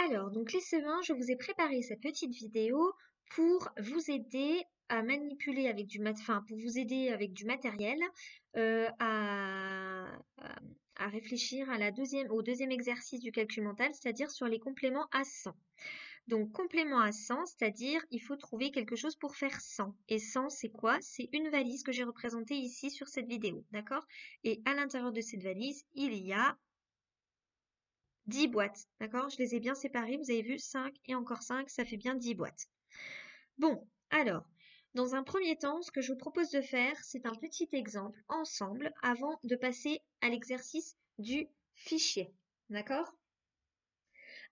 Alors, donc les semences, je vous ai préparé cette petite vidéo pour vous aider à manipuler avec enfin, pour vous aider avec du matériel à réfléchir au deuxième exercice du calcul mental, c'est-à-dire sur les compléments à 100. Donc, complément à 100, c'est-à-dire il faut trouver quelque chose pour faire 100. Et 100, c'est quoi? C'est une valise que j'ai représentée ici sur cette vidéo, d'accord? Et à l'intérieur de cette valise, il y a 10 boîtes, d'accord? Je les ai bien séparées, vous avez vu, 5 et encore 5, ça fait bien 10 boîtes. Bon, alors, dans un premier temps, ce que je vous propose de faire, c'est un petit exemple ensemble avant de passer à l'exercice du fichier, d'accord?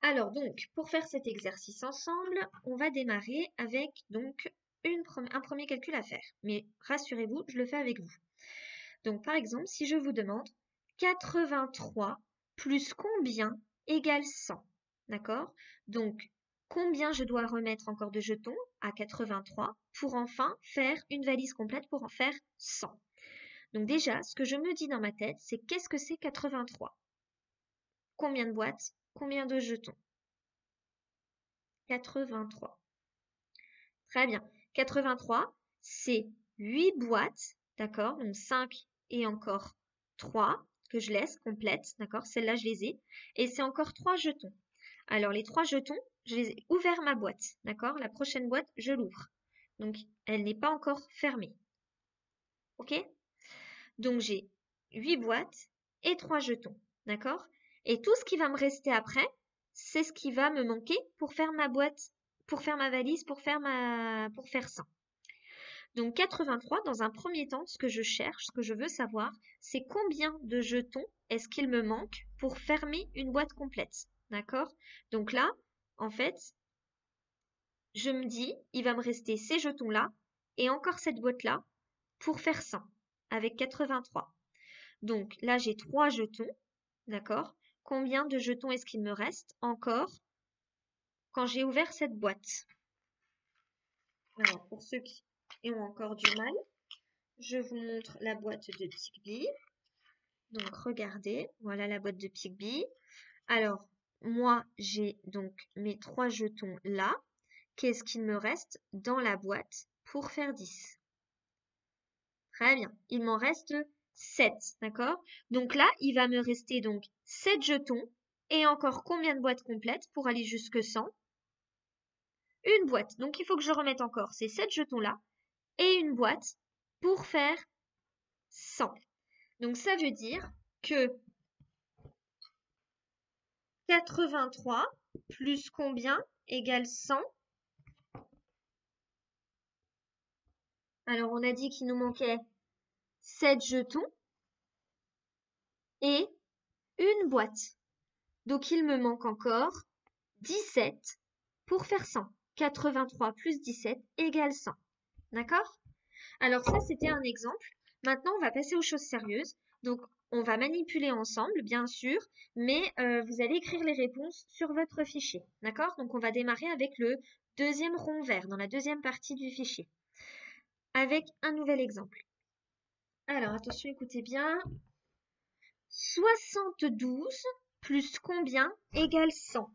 Alors donc, pour faire cet exercice ensemble, on va démarrer avec donc un premier calcul à faire. Mais rassurez-vous, je le fais avec vous. Donc par exemple, si je vous demande 83 plus combien égale 100, d'accord? Donc combien je dois remettre encore de jetons à 83 pour enfin faire une valise complète pour en faire 100. Donc déjà, ce que je me dis dans ma tête, c'est qu'est-ce que c'est 83? Combien de boîtes? Combien de jetons? 83. Très bien. 83, c'est 8 boîtes, d'accord? Donc 5 et encore 3 que je laisse complètes, d'accord? Celles-là, je les ai. Et c'est encore 3 jetons. Alors, les 3 jetons, je les ai ouvert ma boîte, d'accord? La prochaine boîte, je l'ouvre. Donc, elle n'est pas encore fermée. OK? Donc, j'ai 8 boîtes et 3 jetons, d'accord? Et tout ce qui va me rester après, c'est ce qui va me manquer pour faire ma boîte, pour faire ma valise, pour faire 100. Donc 83, dans un premier temps, ce que je cherche, ce que je veux savoir, c'est combien de jetons est-ce qu'il me manque pour fermer une boîte complète. D'accord? Donc là, en fait, je me dis, il va me rester ces jetons-là et encore cette boîte-là pour faire 100 avec 83. Donc là, j'ai 3 jetons. D'accord? Combien de jetons est-ce qu'il me reste encore quand j'ai ouvert cette boîte? Alors, pour ceux qui ont encore du mal, je vous montre la boîte de Pigby. Donc, regardez, voilà la boîte de Pigby. Alors, moi, j'ai donc mes 3 jetons là. Qu'est-ce qu'il me reste dans la boîte pour faire 10? Très bien. Il m'en reste 7, d'accord? Donc là, il va me rester donc 7 jetons et encore combien de boîtes complètes pour aller jusque 100? Une boîte. Donc, il faut que je remette encore ces 7 jetons-là et une boîte pour faire 100. Donc, ça veut dire que 83 plus combien égale 100? Alors, on a dit qu'il nous manquait 7 jetons et une boîte. Donc, il me manque encore 17 pour faire 100. 83 plus 17 égale 100. D'accord? Alors, ça, c'était un exemple. Maintenant, on va passer aux choses sérieuses. Donc, on va manipuler ensemble, bien sûr, mais vous allez écrire les réponses sur votre fichier. D'accord? Donc, on va démarrer avec le deuxième rond vert, dans la deuxième partie du fichier, avec un nouvel exemple. Alors, attention, écoutez bien. 72 plus combien égale 100?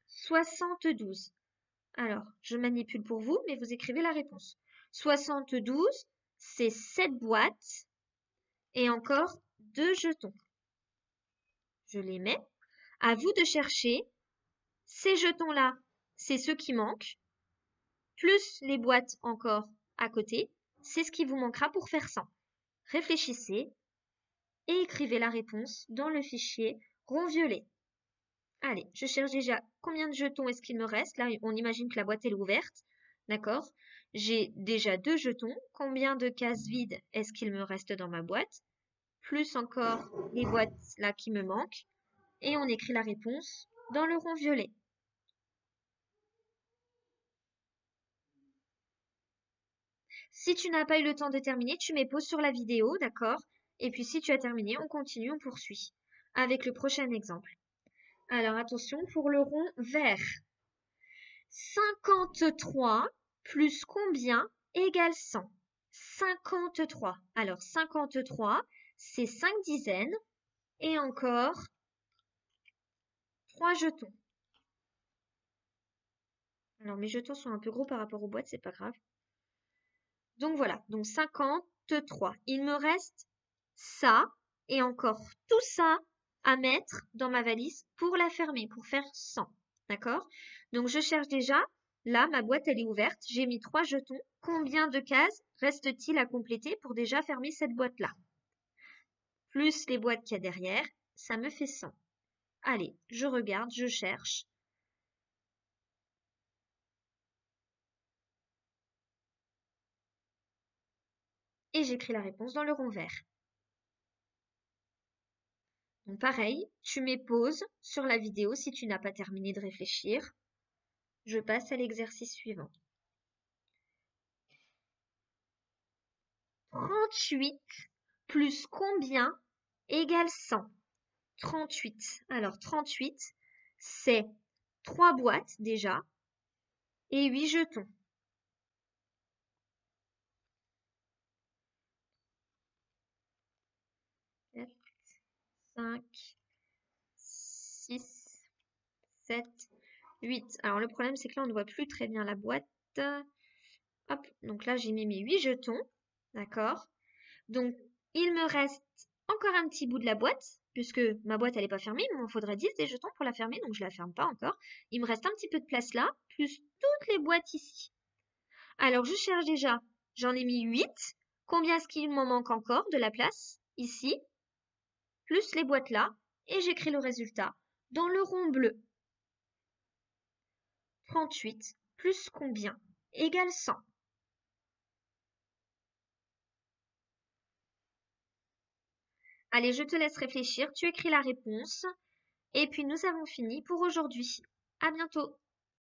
72. Alors, je manipule pour vous, mais vous écrivez la réponse. 72, c'est 7 boîtes et encore 2 jetons. Je les mets. À vous de chercher. Ces jetons-là, c'est ceux qui manquent, plus les boîtes encore à côté, c'est ce qui vous manquera pour faire 100. Réfléchissez et écrivez la réponse dans le fichier rond violet. Allez, je cherche déjà combien de jetons est-ce qu'il me reste. Là, on imagine que la boîte est ouverte. D'accord? J'ai déjà 2 jetons. Combien de cases vides est-ce qu'il me reste dans ma boîte? Plus encore les boîtes là qui me manquent. Et on écrit la réponse dans le rond violet. Si tu n'as pas eu le temps de terminer, tu mets pause sur la vidéo, d'accord? Et puis si tu as terminé, on continue, on poursuit avec le prochain exemple. Alors attention pour le rond vert. 53 plus combien égale 100? 53. Alors 53, c'est 5 dizaines et encore 3 jetons. Alors mes jetons sont un peu gros par rapport aux boîtes, c'est pas grave. Donc voilà, donc 53. Il me reste ça et encore tout ça à mettre dans ma valise pour la fermer, pour faire 100. D'accord? Donc je cherche déjà. Là, ma boîte, elle est ouverte. J'ai mis 3 jetons. Combien de cases reste-t-il à compléter pour déjà fermer cette boîte-là? Plus les boîtes qu'il y a derrière, ça me fait 100. Allez, je regarde, je cherche. Et j'écris la réponse dans le rond vert. Donc pareil, tu mets pause sur la vidéo si tu n'as pas terminé de réfléchir. Je passe à l'exercice suivant. 38 plus combien égale 100? 38. Alors 38, c'est 3 boîtes déjà et 8 jetons. 4, 5, 6, 7, 8. Alors le problème c'est que là on ne voit plus très bien la boîte. Hop, donc là j'ai mis mes 8 jetons. D'accord? Donc il me reste encore un petit bout de la boîte, puisque ma boîte elle n'est pas fermée, il m'en faudrait 10 des jetons pour la fermer, donc je la ferme pas encore. Il me reste un petit peu de place là, plus toutes les boîtes ici. Alors je cherche déjà, j'en ai mis 8. Combien est-ce qu'il m'en manque encore de la place? Ici, plus les boîtes là, et j'écris le résultat dans le rond bleu. 38 plus combien égale 100. Allez, je te laisse réfléchir, tu écris la réponse, et puis nous avons fini pour aujourd'hui. À bientôt!